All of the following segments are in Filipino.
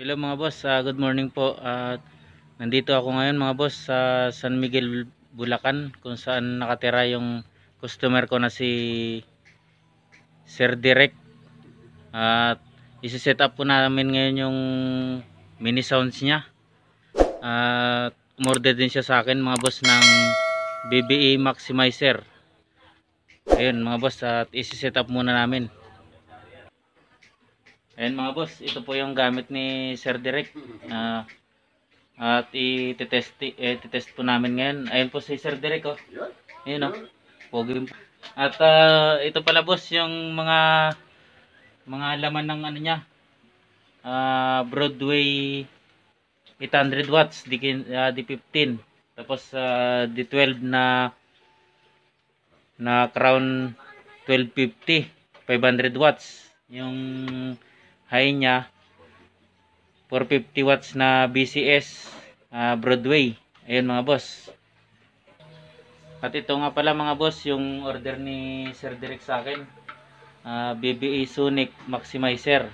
Hello mga boss, good morning po. At nandito ako ngayon mga boss sa San Miguel, Bulacan, kung saan nakatira yung customer ko na si Sir Direk. At isi-set up po namin ngayon yung mini sounds niya. At umorder din siya sa akin mga boss ng BBE Maximizer. Ayun mga boss, at isi-set up muna namin. Ayun mga boss, ito po yung gamit ni Sir Direk. At i-test po namin ngayon. Ayun po si Sir Direk, oh. Ayun, oh. Pogi. At ito pala boss yung mga laman ng ano niya. Broadway 800 watts, D15. Tapos D12 na Crown 1250, 500 watts. Yung high niya 450 watts na BCS Broadway. Ayun mga boss. At ito nga pala mga boss yung order ni Sir Direk sa akin. BBE Sonic Maximizer.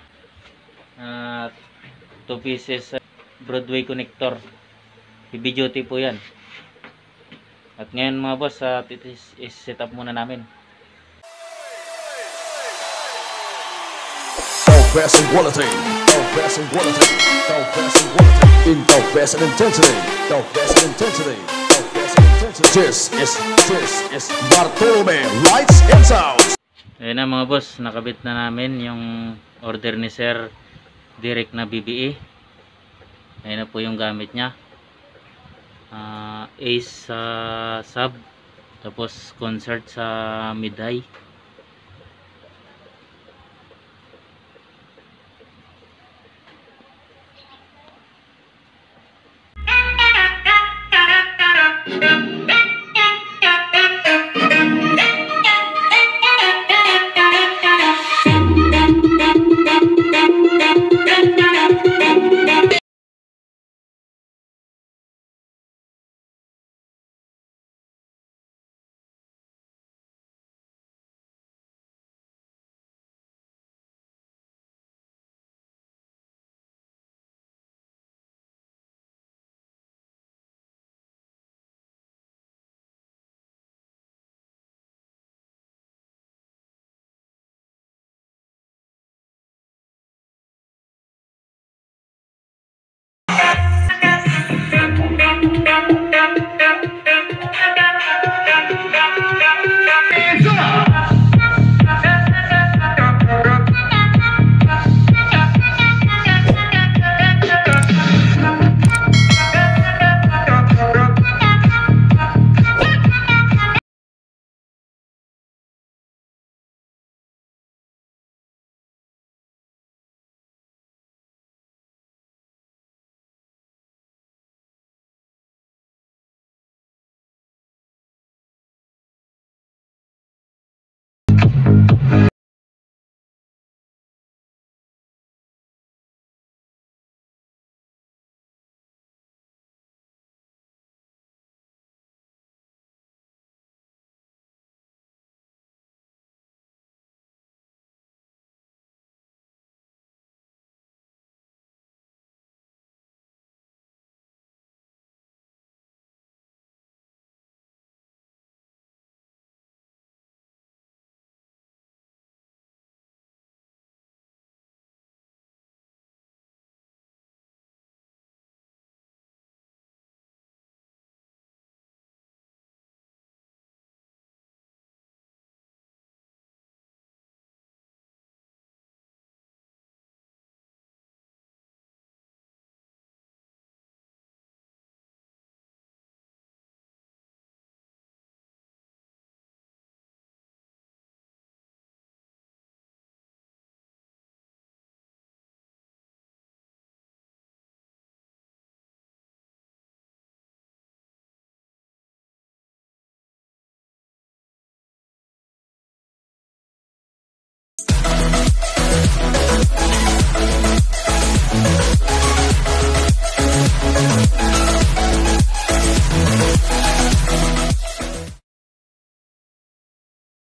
2 pieces Broadway connector. Heavy duty po yan. At ngayon mga boss, set up muna namin. Best in quality, best in quality, best in quality, in the best in intensity, best in intensity, best in intensity. This is Bartolome Lights and Sounds. Ayun na mga boss, nakabit na namin yung order ni Sir Direk na BBE. Ayun na po yung gamit niya. Ace sa sub, tapos concert sa mid-high.